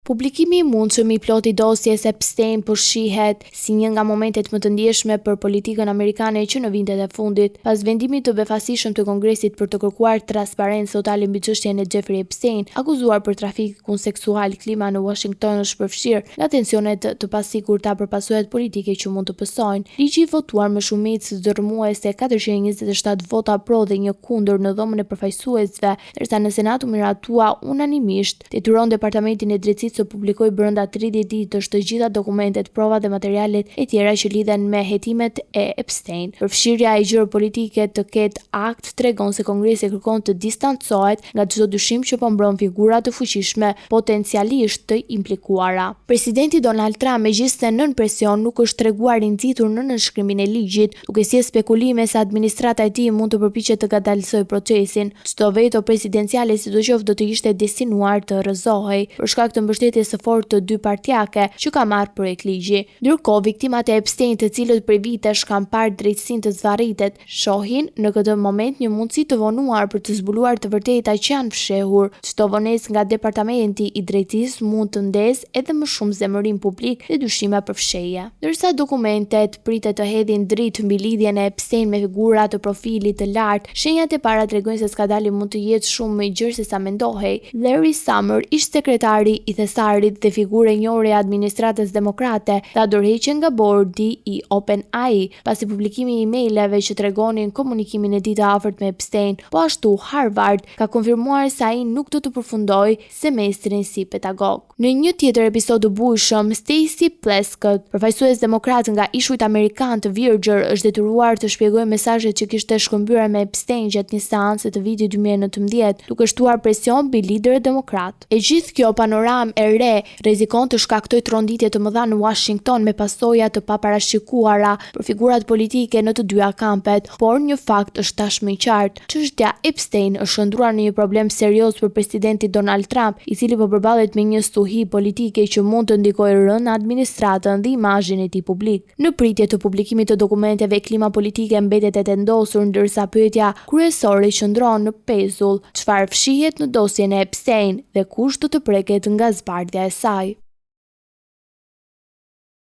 Publikimi i mundshëm i ploti dosjes Epstein po shihet si një nga momentet më të ndjeshme për politikën amerikane që në vitet e fundit, pas vendimit të befasishëm të Kongresit për të kërkuar transparencë totale mbi çështjen e Jeffrey Epstein, akuzuar për trafikun seksual. Klima në Washington është përfshirë nga tensionet të pasigurta për pasojat politike që mund të pësojnë. Ligji i votuar me shumicë dërmuese 427 vota pro dhe 1 kundër në dhomën e përfaqësuesve, ndërsa në Senat u miratua unanimisht, detyron Departamentin e Drejtësisë të publikoj brenda 30 ditësh të gjitha dokumentet, provat dhe materialet e tjera që lidhen me hetimet e Epstein. Përfshirja e gjërave politike të ketë akt tregon se Kongresi kërkon të distancohet nga çdo dyshim që po mbron figura të fuqishme potencialisht të implikuara. Presidenti Donald Trump, megjithëse nën presion, nuk është treguar i nxitur në nënshkrimin e ligjit, duke sjellë spekulime se administrata e tij mund të përpiqet të gadalsojë procesin. Çdo veto presidenciale sidoqoftë do të ishte destinuar të rrëzohej për shkak të mbështetjes së fortë të dy partijake që ka marrë projekt ligji. Ndërkohë, viktimat e Epstein, të cilët për vitesh kanë parë drejtësinë të zvarritet, shohin në këtë moment një mundësi të vonuar për të zbuluar të vërtetat që janë fshehur. Çdo vonesë nga Departamenti i Drejtësisë mund të ndezë edhe më shumë zemërim publik dhe dyshime për fshehje. Ndërsa dokumentet pritet të hedhin dritë mbi lidhjen e Epstein me figura të profilit të lartë, shenjat e para tregojnë se skandali mund të jetë shumë më i gjerë se sa mendohej. Larry Summers, ish sekretari i thesarit dhe figurë e njohur e administratës demokrate, dha dorëheqje nga bordi i OpenAI pasi publikimi i emaileve që tregonin komunikimin e tij të afërt me Epstein. Po ashtu, Harvard ka konfirmuar se ai nuk do të përfundojë semestrin si pedagog. Në një tjetër episod të bujshëm, Stacey Plaskett, përfaqësues demokrat nga ishujt amerikan të Virgër, është detyruar të shpjegojë mesazhet që kishte shkëmbyer me Epstein gjatë një seance të vitit 2019, duke shtuar presion mbi liderët demokrat. E gjithë kjo panoramë e re rrezikon të shkaktojë tronditje të mëdha në Washington me pasoja të paparashikuara për figurat politike në të dyja kampet, por një fakt është tashmë i qartë. Çështja Epstein është shndruar në një problem serioz për presidentin Donald Trump, i cili po përballet me një stuhi politike që mund të ndikojë rënd në administratën dhe imazhin e tij publik. Në pritje të publikimit të dokumenteve, klima politike mbetet e vendosur, ndërsa pyetja kryesore qëndron në pezull: çfarë fshihet në dosjen e Epstein dhe kush do të preket nga zbardhja e saj.